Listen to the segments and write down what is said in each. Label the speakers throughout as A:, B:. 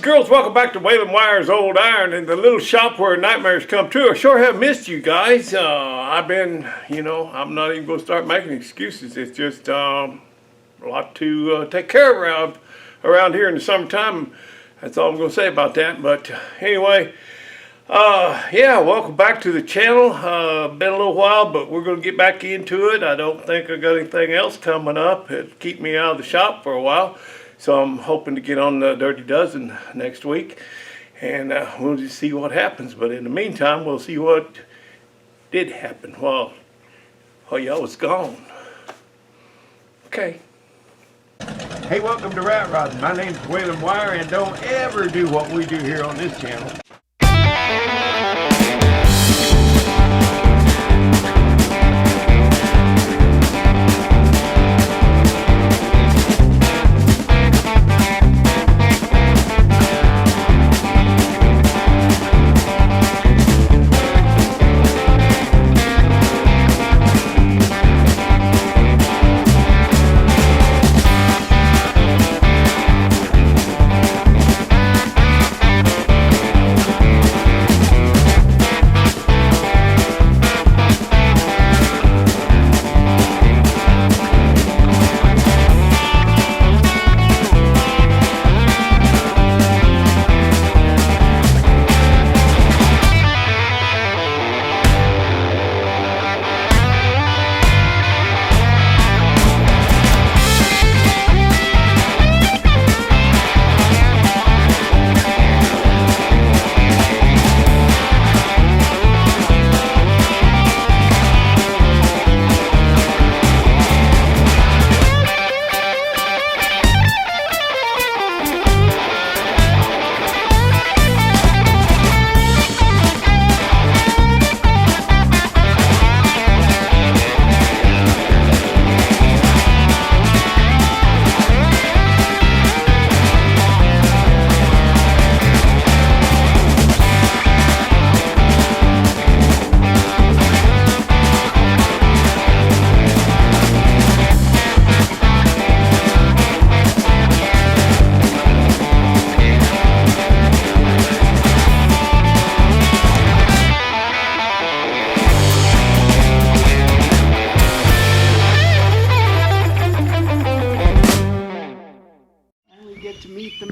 A: girls, welcome back to Whalen Wire's Old Iron and the little shop where nightmares come true. I sure have missed you guys. I've been, I'm not even going to start making excuses. It's just a lot to take care of around here in the summertime. That's all I'm going to say about that. But anyway, yeah, welcome back to the channel. Been a little while, but we're going to get back into it. I don't think I got anything else coming up. It'll keep me out of the shop for a while. So I'm hoping to get on the Dirty Dozen next week, and we'll just see what happens. But in the meantime, we'll see what did happen while y'all was gone. Okay. Hey, welcome to Rat Rodding. My name's Whalen Wire, and don't ever do what we do here on this channel.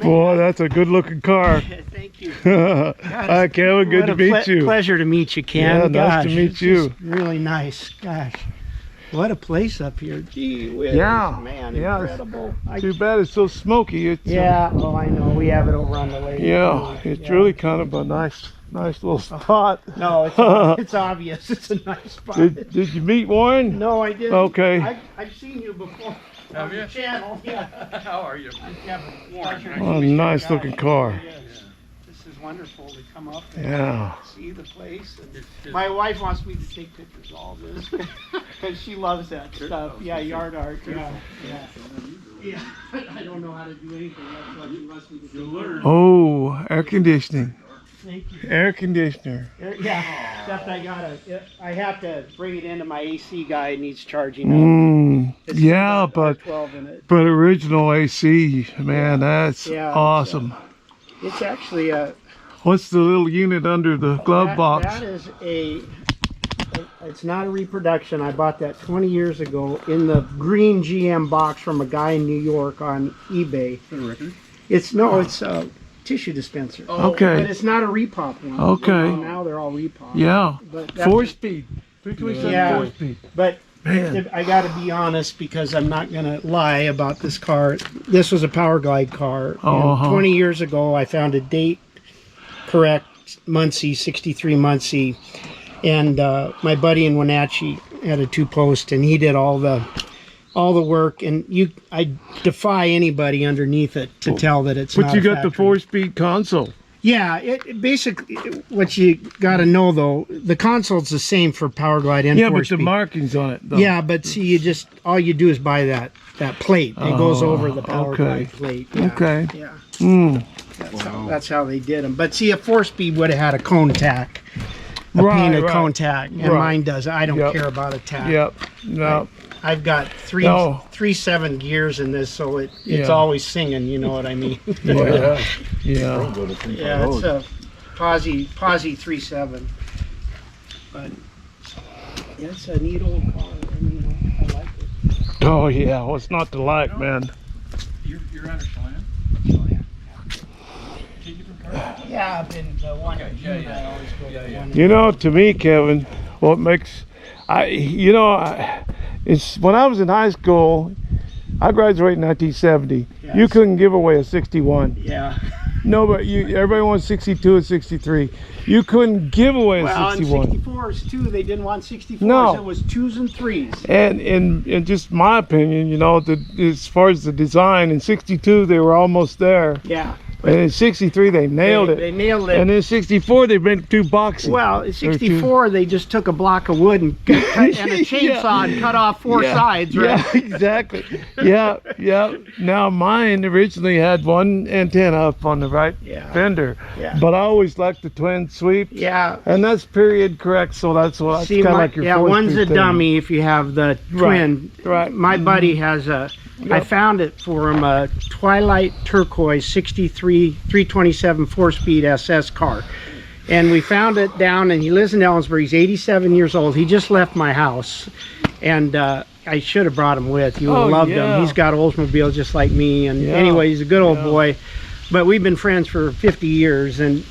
B: Boy, that's a good-looking car.
C: Thank you.
B: Hi, Kevin. Good to meet you.
C: Pleasure to meet you, Ken.
B: Yeah,
C: Gosh,
B: nice to meet you.
C: Really nice. Gosh, what a place up here. Gee whiz,
B: yeah,
C: man,
B: yeah.
C: incredible.
B: Too bad it's so smoky. It's,
C: yeah, oh, I know. We have it over on the lake.
B: Yeah, it's really kind of a nice little spot.
C: No, it's obvious. It's a nice spot.
B: Did you meet Warren?
C: No, I didn't.
B: Okay.
C: I've seen you before.
D: Have you?
C: On the channel, yeah.
D: How are you?
B: Oh, nice looking car.
C: This is wonderful to come up and see the place. And my wife wants me to take pictures of all this because she loves that stuff. Yeah, yard art. Yeah. I don't know how to do anything. That's what she wants me to do.
B: Oh, air conditioning.
C: Thank you.
B: Air conditioner.
C: Yeah, except I have to bring it into my AC guy. It needs charging up.
B: Yeah, but
C: 12 in it.
B: But original AC, man, that's awesome.
C: It's actually a.
B: What's the little unit under the glove box?
C: That is it's not a reproduction. I bought that 20 years ago in the green GM box from a guy in New York on eBay. It's a tissue dispenser.
B: Oh, okay.
C: But it's not a repop one.
B: Okay.
C: Now they're all repop.
B: Yeah.
C: But
B: 4-speed. 327 4-speed.
C: But
B: man,
C: I got to be honest because I'm not going to lie about this car. This was a Power Glide car. 20 years ago, I found a date correct Muncie, 63 Muncie. And my buddy in Wenatchee had a 2-post, and he did all the work, and I defy anybody underneath it to tell that it's not.
B: But you got the 4-speed console.
C: Yeah, it basically, what you got to know though, the console's the same for Power Glide and 4-speed.
B: Yeah, but the markings on it though.
C: Yeah, but see, all you do is buy that plate. It goes over the Power Glide plate. Yeah,
B: okay.
C: Yeah. That's how they did them. But see, a 4-speed would have had a cone tack. A painted cone tack, and mine does. I don't care about a tack.
B: Yep. No.
C: I've got three 7 gears in this, so it's always singing. You know what I mean?
B: Yeah.
C: Yeah, it's a Posi 3.7. But yeah, it's a neat old car. I mean, I like it.
B: Oh yeah, what's not to like, man?
D: You're out of Chelan?
C: Oh, yeah.
D: Two different cars?
C: Yeah, I've been the one.
D: Okay, yeah.
C: I always go to one.
B: You know, to me, Kevin, what makes it's when I was in high school. I graduated in 1970.
C: Yes.
B: You couldn't give away a 61.
C: Yeah.
B: No, but everybody wants 62 and 63. You couldn't give away a
C: Well,
B: 61.
C: and 64s too. They didn't want 64s.
B: No.
C: It was 2s and 3s.
B: And in just my opinion, you know, as far as the design, in 62 they were almost there.
C: Yeah.
B: And in 63 they nailed it.
C: They nailed it.
B: And in 64 they made it too boxy.
C: Well, in 64 they just took a block of wood and a chainsaw and cut off 4 sides, right?
B: Yeah, exactly. Yeah. Now mine originally had one antenna up on the right fender. Yeah. But I always liked the twin sweep.
C: Yeah.
B: And that's period correct, so that's what
C: See,
B: kind of like your
C: yeah, one's a
B: thing.
C: dummy if you have the twin.
B: Right.
C: My buddy has I found it for him, a Twilight Turquoise 63 327 4-speed SS car. And we found it down, and he lives in Ellensburg. He's 87 years old. He just left my house. And I should have brought him with. You would have loved him. He's got Oldsmobile just like me. And anyway, he's a good old boy. But we've been friends for 50 years. And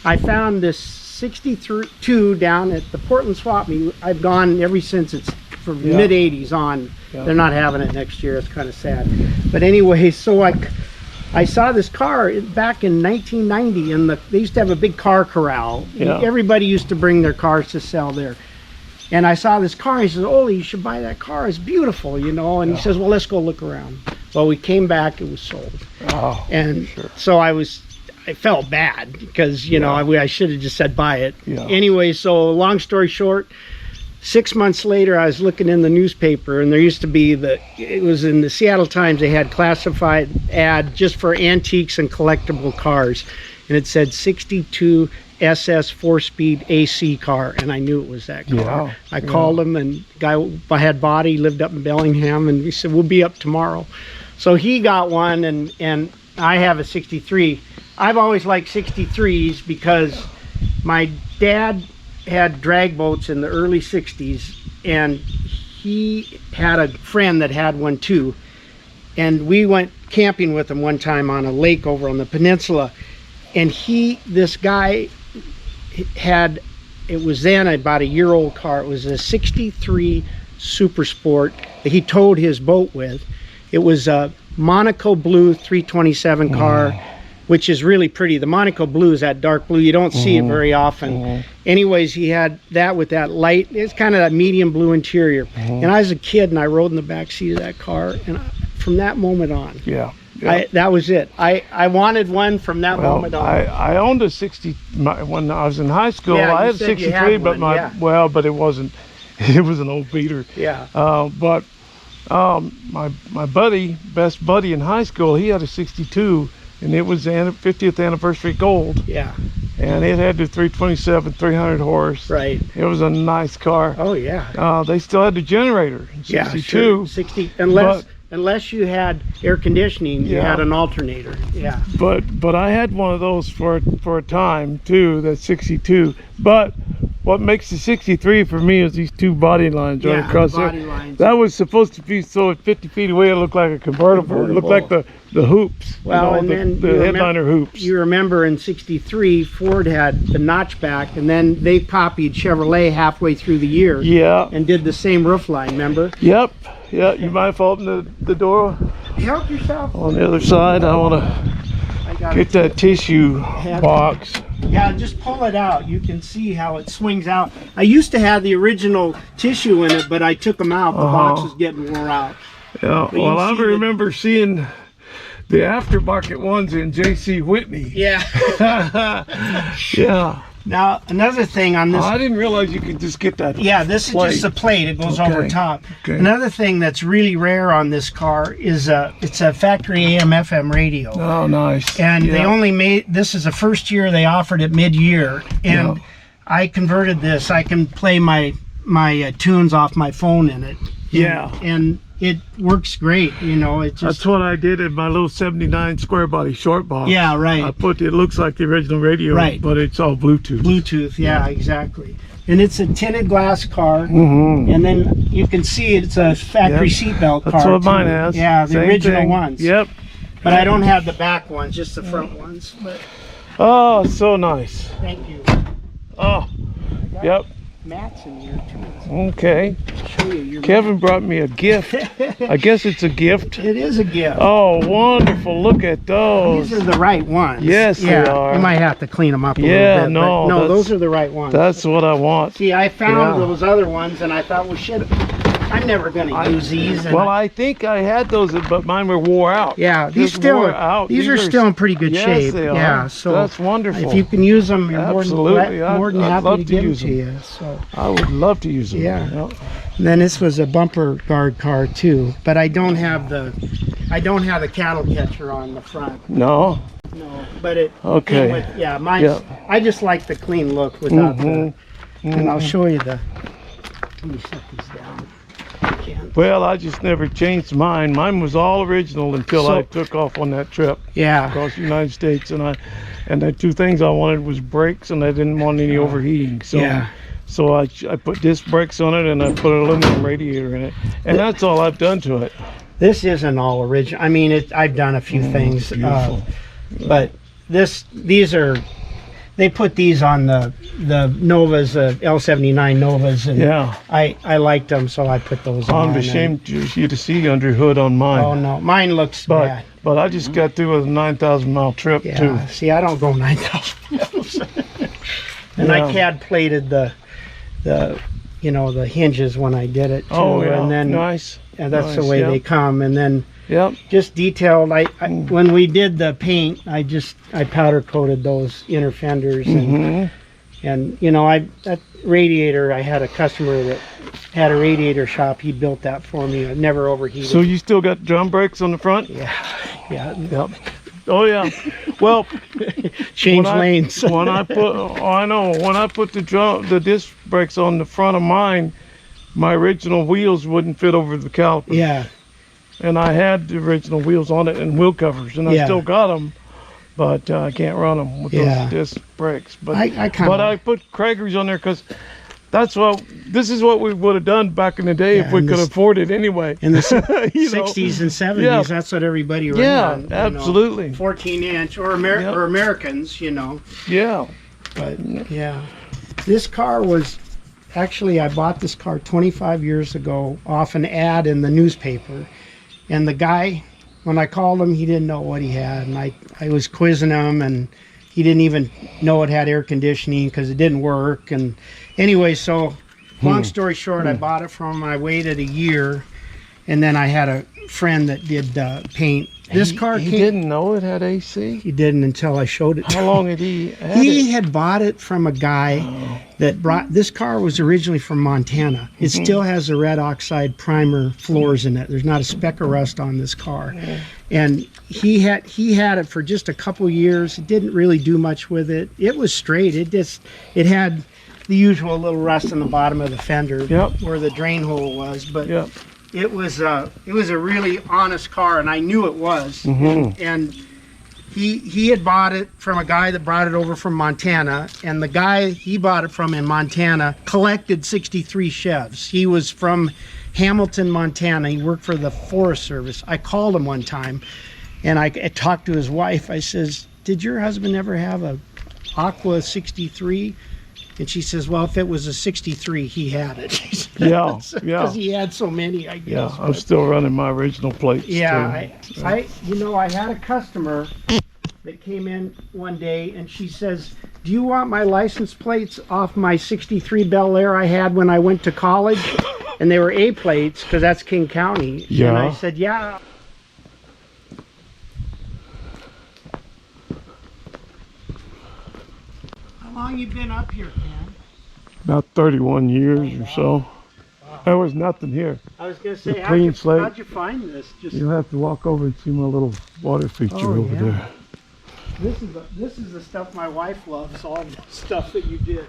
C: I found this 62 down at the Portland Swap Meet. I've gone ever since. It's from mid 80s on. They're not having it next year. It's kind of sad. But anyway, so I saw this car back in 1990, and they used to have a big car corral.
B: Yeah.
C: Everybody used to bring their cars to sell there. And I saw this car. He says, "Ole, you should buy that car. It's beautiful, you know." And he says, "Well, let's go look around." Well, we came back. It was sold.
B: Oh,
C: and so I felt bad because, you know, I should have just said buy it.
B: Yeah.
C: Anyway, so long story short, 6 months later, I was looking in the newspaper, and there used to be it was in the Seattle Times, they had classified ad just for antiques and collectible cars. And it said 62 SS 4-speed AC car, and I knew it was that car.
B: Yeah.
C: I called him, and the guy had body, lived up in Bellingham, and he said, "We'll be up tomorrow." So he got one, and I have a 63. I've always liked 63s because my dad had drag boats in the early 60s, and he had a friend that had one too, and we went camping with him one time on a lake over on the peninsula, and this guy had, it was then about a year-old car. It was a 63 Super Sport that he towed his boat with. It was a Monaco blue 327 car, which is really pretty. The Monaco blue is that dark blue. You don't see it very often. Anyways, he had that with that light. It's kind of that medium blue interior. And I was a kid, and I rode in the back seat of that car. And from that moment on, that was it. I wanted one from that moment on.
B: I owned a 60 when I was in high school.
C: Yeah,
B: I
C: you
B: had
C: said you
B: 63,
C: had
B: but
C: one,
B: but it wasn't. It was an old beater.
C: Yeah.
B: But my best buddy in high school, he had a 62. And it was the 50th anniversary gold.
C: Yeah.
B: And it had the 327, 300 horse.
C: Right.
B: It was a nice car.
C: Oh, yeah.
B: They still had the generator in 62.
C: Yeah, sure. 60, unless you had air conditioning, you had an alternator. Yeah.
B: But I had one of those for a time too, that 62. But what makes the 63 for me is these two body lines right across there.
C: Lines.
B: That was supposed to be so at 50 feet away it looked like a convertible. It looked like the hoops.
C: Well, and then
B: the headliner hoops.
C: You remember in 63, Ford had the notchback, and then they copied Chevrolet halfway through the year.
B: Yeah.
C: And did the same roof line, remember?
B: Yep. Yeah, you mind if I open the door?
C: Help yourself.
B: On the other side, I want to get that tissue box.
C: Yeah, just pull it out. You can see how it swings out. I used to have the original tissue in it, but I took them out. The box was getting wore out.
B: Yeah, well, I remember seeing the aftermarket ones in J.C. Whitney.
C: Yeah.
B: Yeah.
C: Now, another thing on this...
B: I didn't realize you could just get that.
C: Yeah, this is just a plate. It goes over top.
B: Okay.
C: Another thing that's really rare on this car is it's a factory AM/FM radio.
B: Oh, nice.
C: And they only made... This is the first year they offered it mid-year. And I converted this. I can play my my tunes off my phone in it.
B: Yeah.
C: And it works great, you know. It just
B: That's what I did in my little 79 square body short box.
C: Yeah, right.
B: I put it looks like the original radio,
C: Right.
B: but it's all Bluetooth.
C: Bluetooth, yeah, exactly. And it's a tinted glass car,
B: Mm-hmm.
C: and then you can see it's a factory seatbelt car.
B: That's what
C: too.
B: mine has.
C: Yeah, the
B: Same
C: original
B: thing.
C: ones.
B: Yep.
C: But I don't have the back ones, just the front ones. But
B: Oh, so nice.
C: thank you.
B: Oh, yep.
C: Matt's in here too.
B: Okay.
C: I'll show you your
B: Kevin brought me a gift. I guess it's a gift.
C: It is a gift.
B: Oh, wonderful. Look at those.
C: These are the right ones.
B: Yes, they are.
C: You might have to clean them up a
B: Yeah,
C: little bit.
B: no,
C: But no,
B: that's-
C: those are the right ones.
B: That's what I want.
C: See, I found
B: Yeah.
C: those other ones, and I thought, well, shit, I'm never going to use these. And
B: Well, I think I had those, but mine were wore out.
C: yeah, these
B: Just
C: still
B: wore out.
C: these are still in pretty good
B: Yes,
C: shape.
B: they are.
C: Yeah, so
B: That's wonderful.
C: if you can use them, you're
B: Absolutely.
C: more than
B: I'd
C: happy
B: love
C: to
B: to
C: give them
B: use
C: to
B: them.
C: you. So
B: I would love to use them.
C: Yeah.
B: Yep.
C: and then this was a bumper guard car too, but I don't have the cattle catcher on the front.
B: No.
C: No, but it
B: Okay.
C: came with, yeah, mine.
B: Yeah.
C: I just like the clean look without
B: Mhm.
C: the. And I'll show you the. Let me set these down. I can.
B: Well, I just never changed mine. Mine was all original until
C: So-
B: I took off on that trip
C: Yeah.
B: across the United States, and the two things I wanted was brakes, and I didn't want any overheating. So,
C: Yeah.
B: so I put disc brakes on it, and I put an aluminum radiator in it, and that's all I've done to it.
C: This isn't all original. I mean, I've done a few things,
B: beautiful.
C: but these are. They put these on the Novas, L79 Novas, and
B: Yeah,
C: I liked them, so I put those on.
B: I'm ashamed to you to see under hood on mine.
C: Oh no, mine looks bad.
B: But I just got through with a 9,000 mile trip
C: Yeah.
B: too.
C: See, I don't go 9,000 miles. And I
B: Yeah.
C: CAD plated the hinges when I did it too.
B: Oh yeah,
C: And then
B: nice.
C: and that's the
B: Nice,
C: way
B: yeah.
C: they come. And then
B: Yep.
C: just detailed. When we did the paint, I powder coated those inner fenders
B: Mhm.
C: and that radiator. I had a customer that had a radiator shop. He built that for me. It never overheated.
B: So you still got drum brakes on the front?
C: yeah.
B: Yep. Oh yeah. Well,
C: Change
B: when I-
C: lanes.
B: when I put, I know when I put the disc brakes on the front of mine, my original wheels wouldn't fit over the caliper.
C: Yeah.
B: And I had the original wheels on it and wheel covers, and I
C: Yeah.
B: still got them, but I can't run them with
C: Yeah.
B: those disc brakes. But
C: I kind
B: but
C: of.
B: I put Kragers on there because this is what we would have done back in the day if
C: Yeah,
B: we
C: and
B: could
C: this-
B: afford it anyway.
C: In the
B: You know?
C: 60s and 70s,
B: Yeah.
C: that's what everybody ran
B: Yeah,
C: on.
B: absolutely.
C: 14-inch or
B: Yep.
C: or Americans,
B: Yeah.
C: But yeah, this car was actually I bought this car 25 years ago off an ad in the newspaper, and the guy, when I called him, he didn't know what he had, and I was quizzing him, and he didn't even know it had air conditioning because it didn't work. And anyway, so long story short, I bought it from him. I waited a year, and then I had a friend that did paint. This car
B: he
C: came.
B: didn't know it had AC.
C: He didn't until I showed it to
B: How
C: him.
B: long had he had
C: He
B: it?
C: had bought it from a guy that brought this car was originally from Montana. It still has the red oxide primer floors in it. There's not a speck of rust on this car. And he had it for just a couple years. It didn't really do much with it. It was straight. It had the usual little rust in the bottom of the fender
B: Yep.
C: where the drain hole was, but
B: Yep.
C: it was a really honest car, and I knew it was. And he had bought it from a guy that brought it over from Montana, and the guy he bought it from in Montana collected 63 Chevs. He was from Hamilton, Montana. He worked for the Forest Service. I called him one time, and I talked to his wife. I says, "Did your husband ever have a Aqua 63?" And she says, "Well, if it was a 63, he had it."
B: Yeah, yeah.
C: Because he had so many, I guess.
B: Yeah, I'm
C: but-
B: still running my original plates.
C: yeah,
B: too.
C: I had a customer that came in one day, and she says, "Do you want my license plates off my 63 Bel Air I had when I went to college?" And they were A plates, because that's King County.
B: Yeah.
C: And I said, "Yeah." How long you been up here, Ken?
B: About 31 years or so. There was nothing here.
C: I was gonna say,
B: The clean slate.
C: how'd you find this? Just
B: You'll have to walk over and see my little water feature
C: Oh,
B: over
C: yeah.
B: there.
C: this is the stuff my wife loves. All the stuff that you did.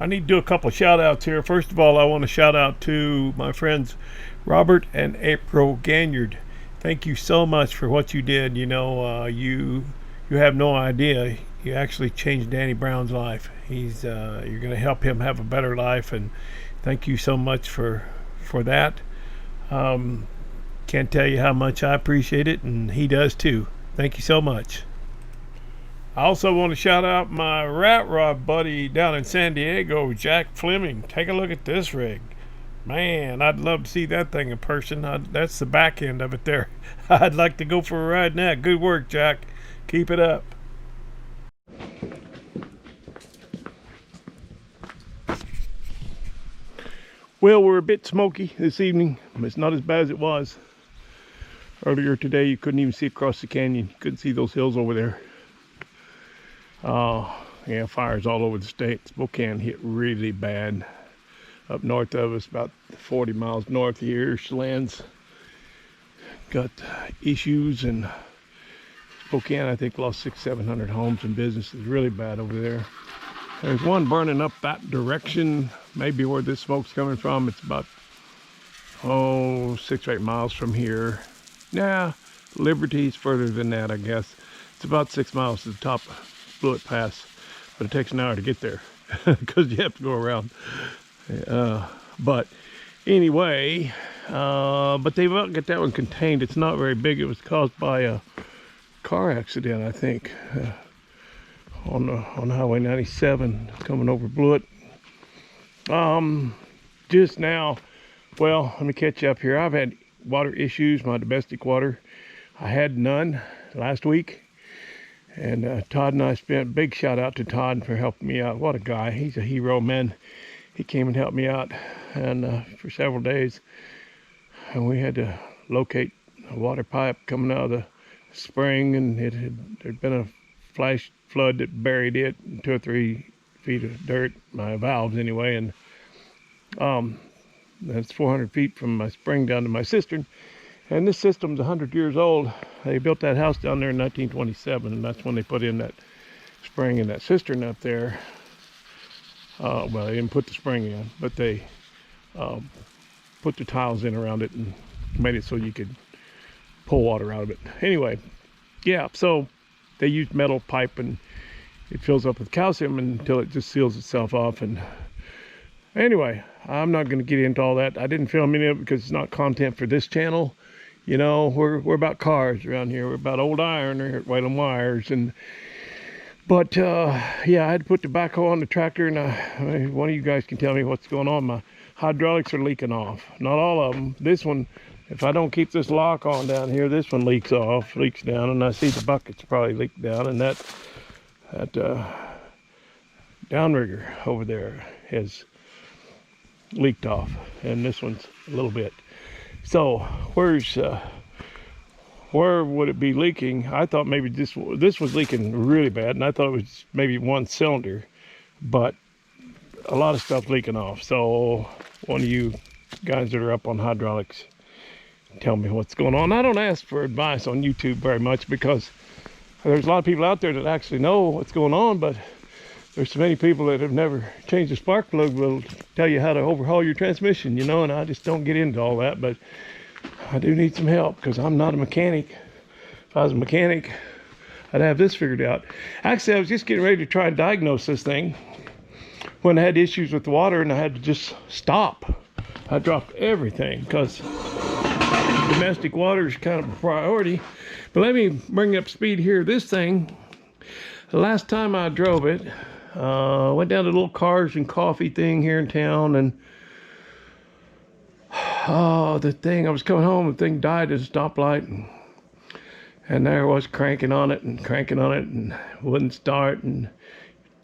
B: I need to do a couple shout outs here. First of all, I want to shout out to my friends Robert and April Ganyard. Thank you so much for what you did. You know, you have no idea. You actually changed Danny Brown's life. You're going to help him have a better life, and thank you so much for that. Can't tell you how much I appreciate it, and he does too. Thank you so much. I also want to shout out my rat rod buddy down in San Diego, Jack Fleming. Take a look at this rig. Man, I'd love to see that thing in person. That's the back end of it there. I'd like to go for a ride in that. Good work, Jack. Keep it up. Well, we're a bit smoky this evening. It's not as bad as it was. Earlier today, you couldn't even see across the canyon. You couldn't see those hills over there. Yeah, fires all over the state. Spokane hit really bad. Up north of us, about 40 miles north here, Chelan's got issues, and Spokane, I think, lost 600-700 homes and businesses. Really bad over there. There's one burning up that direction, maybe where this smoke's coming from. It's about 6 or 8 miles from here. Nah, Liberty's further than that, I guess. It's about 6 miles to the top of Blewett Pass, but it takes an hour to get there because you have to go around. But anyway, but they've got that one contained. It's not very big. It was caused by a car accident, I think, on Highway 97 coming over Blewett. Just now, well, let me catch you up here. I've had water issues, my domestic water. I had none last week, and Todd and I spent, big shout out to Todd for helping me out. What a guy. He's a hero, man. He came and helped me out, and for several days, and we had to locate a water pipe coming out of the spring, and there'd been a flash flood that buried it, 2 or 3 feet of dirt, my valves anyway, and that's 400 feet from my spring down to my cistern. And this system's 100 years old. They built that house down there in 1927, and that's when they put in that spring and that cistern up there. Well, they didn't put the spring in, but they put the tiles in around it and made it so you could pull water out of it. Anyway, yeah, so they used metal pipe, and it fills up with calcium until it just seals itself off. And anyway, I'm not going to get into all that. I didn't film any of it because it's not content for this channel. You know, we're about cars around here. We're about old iron here at Whalen Wires. But yeah, I had to put the backhoe on the tractor, and one of you guys can tell me what's going on. My hydraulics are leaking off. Not all of them. This one, if I don't keep this lock on down here, this one leaks down, and I see the buckets probably leaked down, and that downrigger over there has leaked off, and this one's a little bit. So where would it be leaking? I thought maybe this was leaking really bad, and I thought it was maybe one cylinder, but a lot of stuff leaking off. So one of you guys that are up on hydraulics, tell me what's going on. I don't ask for advice on YouTube very much because there's a lot of people out there that actually know what's going on, but there's so many people that have never changed a spark plug will tell you how to overhaul your transmission, you know, and I just don't get into all that. But I do need some help because I'm not a mechanic. If I was a mechanic, I'd have this figured out. Actually, I was just getting ready to try and diagnose this thing when I had issues with the water, and I had to just stop. I dropped everything because domestic water is kind of a priority. But let me bring up speed here. This thing, the last time I drove it, went down to the little cars and coffee thing here in town, and the thing, I was coming home, the thing died at a stoplight, and there I was cranking on it and wouldn't start, and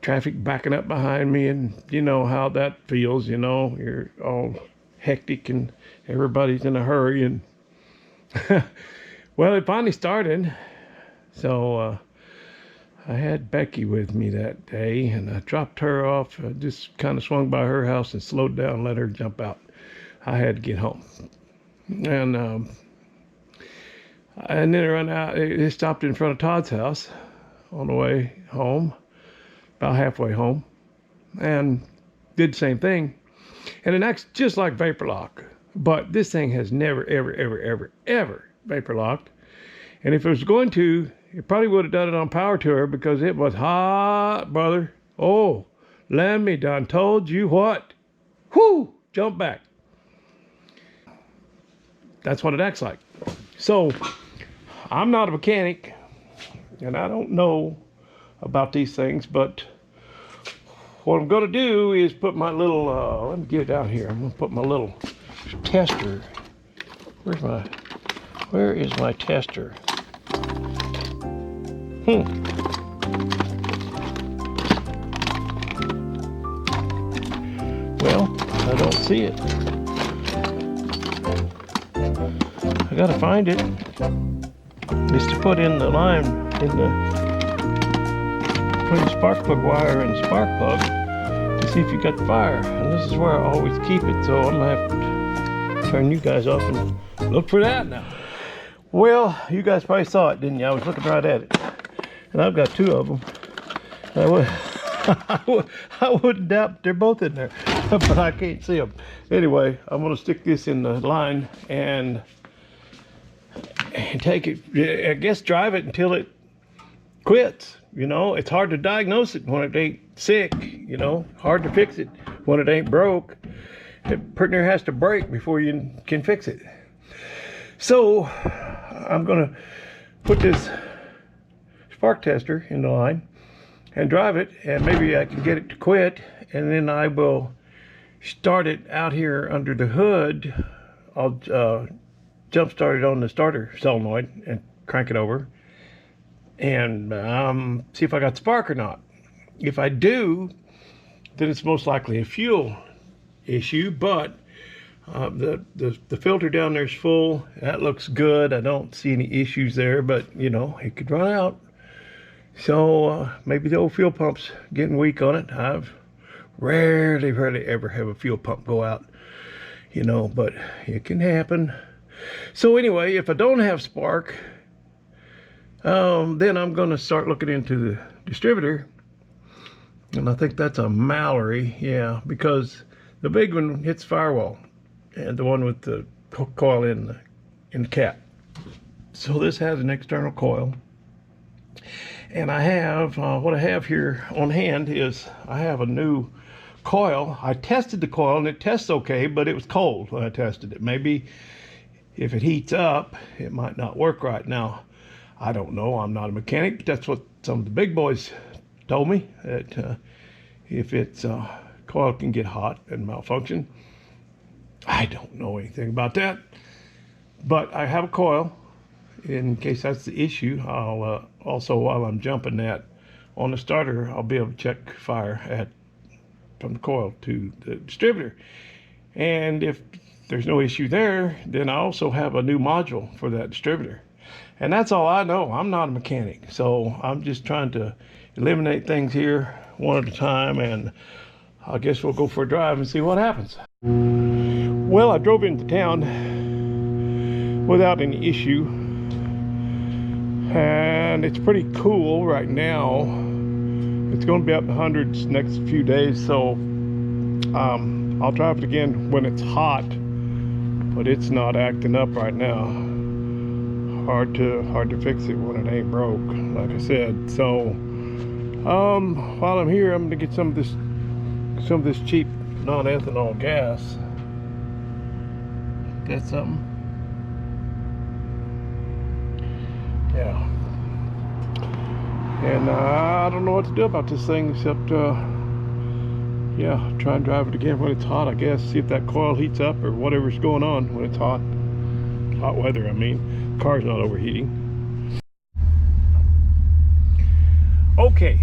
B: traffic backing up behind me, and you know how that feels, you know, you're all hectic and everybody's in a hurry, and well, it finally started. So I had Becky with me that day, and I dropped her off. I just kind of swung by her house and slowed down and let her jump out. I had to get home, and then it ran out. It stopped in front of Todd's house on the way home, about halfway home, and did the same thing. And it acts just like vapor lock. But this thing has never, ever vapor locked. And if it was going to, it probably would have done it on power tour because it was hot, brother. Oh, let me done told you what. Whoo, jump back. That's what it acts like. So I'm not a mechanic and I don't know about these things, but what I'm gonna do is put my little, let me get it down here. I'm gonna put my little tester. Where is my tester? Well, I don't see it. I gotta find it. It's to put in the line between spark plug wire and spark plug to see if you got fire. And this is where I always keep it, so I'm gonna have to turn you guys off and look for that now. Well, you guys probably saw it, didn't you? I was looking right at it. And I've got two of them. I wouldn't doubt they're both in there, but I can't see them. Anyway, I'm gonna stick this in the line and take it, I guess drive it until it quits. You know, it's hard to diagnose it when it ain't sick, you know, hard to fix it when it ain't broke. It pretty near has to break before you can fix it. So I'm gonna put this spark tester in the line and drive it, and maybe I can get it to quit, and then I will start it out here under the hood. I'll jump start it on the starter solenoid and crank it over and see if I got spark or not. If I do, then it's most likely a fuel issue, but the filter down there is full. That looks good. I don't see any issues there, but you know, it could run out. So maybe the old fuel pump's getting weak on it. I've rarely ever have a fuel pump go out, you know, but it can happen. So anyway, if I don't have spark, then I'm gonna start looking into the distributor, and I think that's a Mallory, yeah, because the big one hits firewall, and the one with the coil in the cap. So this has an external coil. And I have, what I have here on hand is I have a new coil. I tested the coil and it tests okay, but it was cold when I tested it. Maybe if it heats up, it might not work right. Now, I don't know, I'm not a mechanic, but that's what some of the big boys told me, that if it's coil can get hot and malfunction. I don't know anything about that, but I have a coil. In case that's the issue, I'll also, while I'm jumping that on the starter, I'll be able to check fire from the coil to the distributor. And if there's no issue there, then I also have a new module for that distributor. And that's all I know. I'm not a mechanic, so I'm just trying to eliminate things here one at a time, and I guess we'll go for a drive and see what happens. Well, I drove into town without any issue, and it's pretty cool right now. It's going to be up in the hundreds next few days, so I'll drive it again when it's hot, but it's not acting up right now. Hard to fix it when it ain't broke, like I said. So while I'm here, I'm gonna get some of this cheap non-ethanol gas. Got something? Yeah. And I don't know what to do about this thing except yeah, try and drive it again when it's hot, I guess. See if that coil heats up or whatever's going on when it's hot. Hot weather, I mean. The car's not overheating. Okay,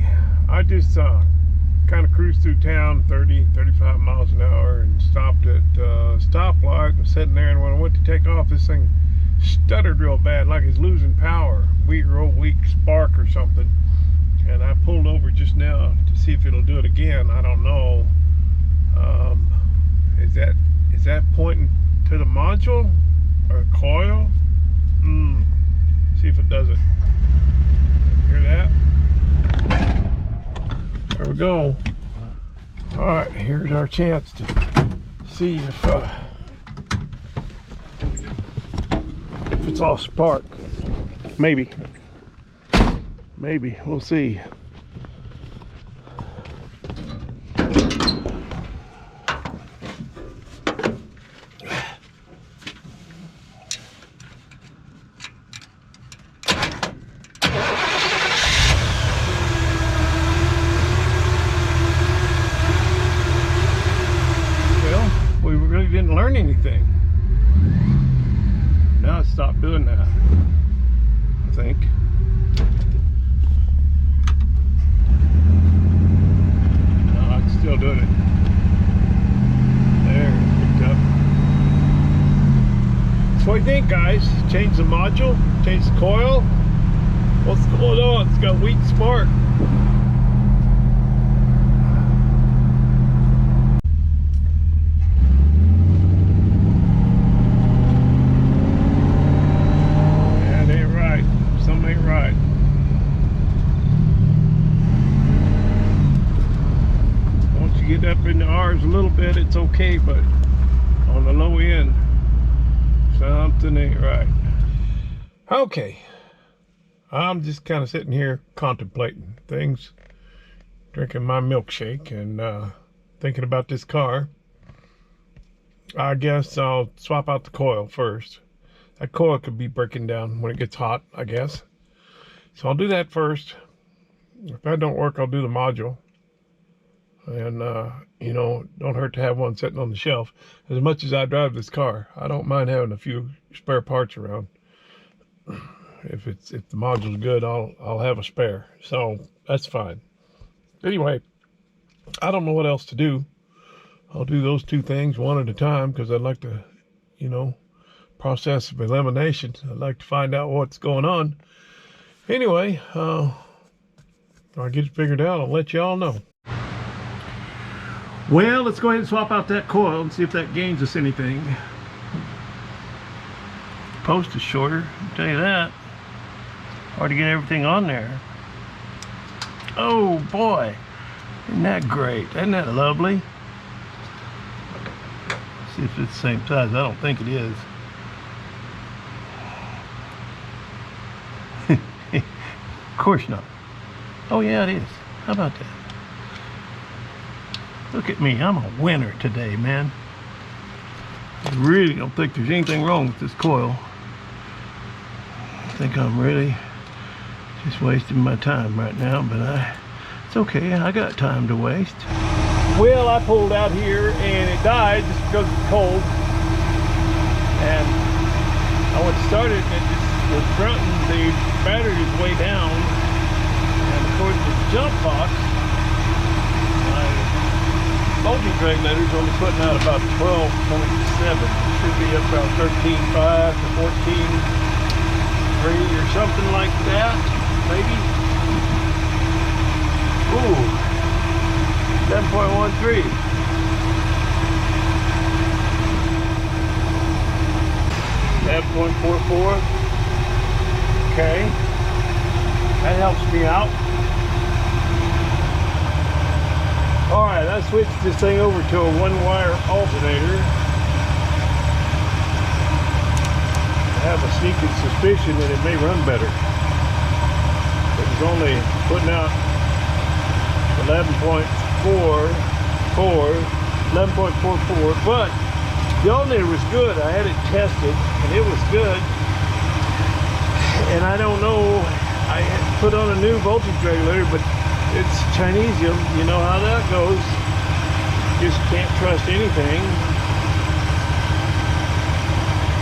B: I just kind of cruised through town 35 miles an hour and stopped at a stoplight and sitting there, and when I went to take off, this thing stuttered real bad, like it's losing power. Real weak spark or something. And I pulled over just now to see if it'll do it again. I don't know. Is that pointing to the module or coil? See if it does it. Hear that? There we go. All right, here's our chance to see if it's all spark. Maybe. Maybe. We'll see. Well, we really didn't learn anything. Now it's stopped doing that, I think. No, it's still doing it. There, it's picked up. So what do you think, guys? Change the module? Change the coil? What's going on? It's got weak spark. Get up in the R's a little bit, it's okay, but on the low end, something ain't right. Okay, I'm just kind of sitting here contemplating things, drinking my milkshake and thinking about this car. I guess I'll swap out the coil first. That coil could be breaking down when it gets hot, I guess. So I'll do that first. If that don't work, I'll do the module. And, you know, don't hurt to have one sitting on the shelf. As much as I drive this car, I don't mind having a few spare parts around. If the module's good, I'll have a spare. So that's fine. Anyway, I don't know what else to do. I'll do those two things one at a time because I'd like to, you know, process of elimination. I'd like to find out what's going on. Anyway, when I get it figured out, I'll let you all know. Well, let's go ahead and swap out that coil and see if that gains us anything. Post is shorter, I'll tell you that. Hard to get everything on there. Oh boy, isn't that great? Isn't that lovely? Let's see if it's the same size. I don't think it is. Of course not. Oh yeah, it is. How about that? Look at me, I'm a winner today, man. I really don't think there's anything wrong with this coil. I think I'm really just wasting my time right now, but it's okay, I got time to waste. Well, I pulled out here and it died just because it's cold. And I went to start it and it just was grunting. The battery is way down. And according to the jump box, voltage regulator's only putting out about 12.7. Should be up about 13.5 to 14.3 or something like that, maybe. Ooh, 7.13. .44. Okay, that helps me out. Alright, I switched this thing over to a one-wire alternator. I have a sneaking suspicion that it may run better. It was only putting out 11.44, but the alternator was good. I had it tested and it was good. And I don't know, I had put on a new voltage regulator, but it's Chinese, you know how that goes. Just can't trust anything.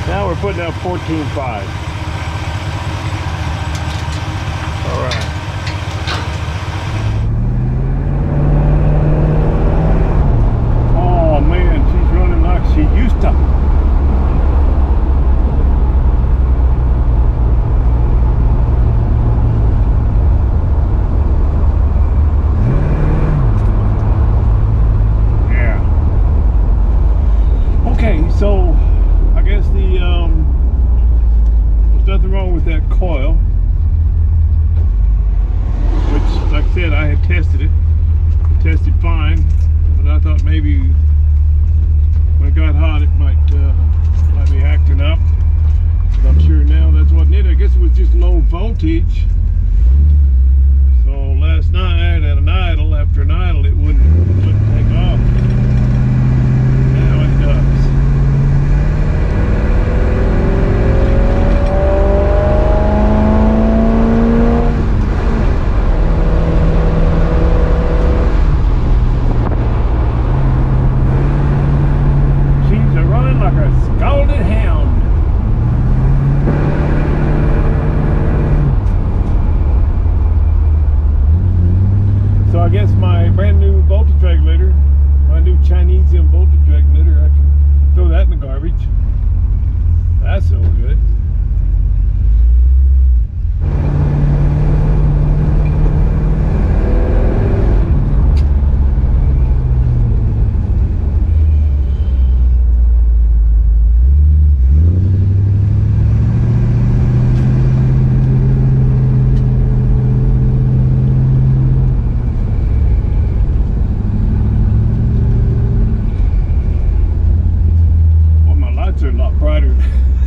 B: Now we're putting out 14.5. All right. Oh man, she's running like she used to. So I guess there's nothing wrong with that coil, which, like I said, I had tested it. It tested fine, but I thought maybe when it got hot it might be acting up. But I'm sure now that's what it. I guess it was just low voltage. So last night at an idle, after an idle, it wouldn't take off. Now it does. She's running like a scalded hound. So I guess my brand new voltage regulator, my new Chinese voltage regulator, I can throw that in the garbage. That's so good. Are a lot brighter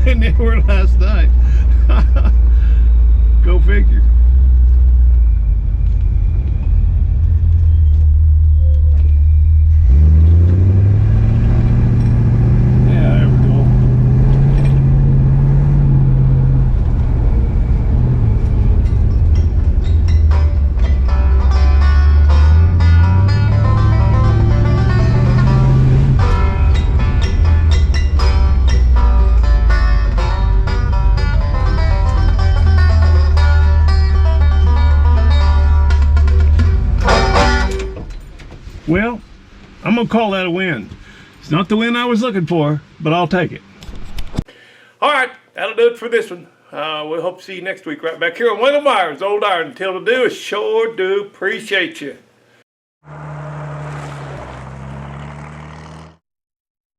B: than they were last night. Go figure. Yeah, there we go. Well, I'm gonna call that a win. It's not the win I was looking for, but I'll take it.
A: All right, that'll do it for this one. We hope to see you next week right back here on Wendell Myers, Old Iron. Until to do, sure do appreciate you.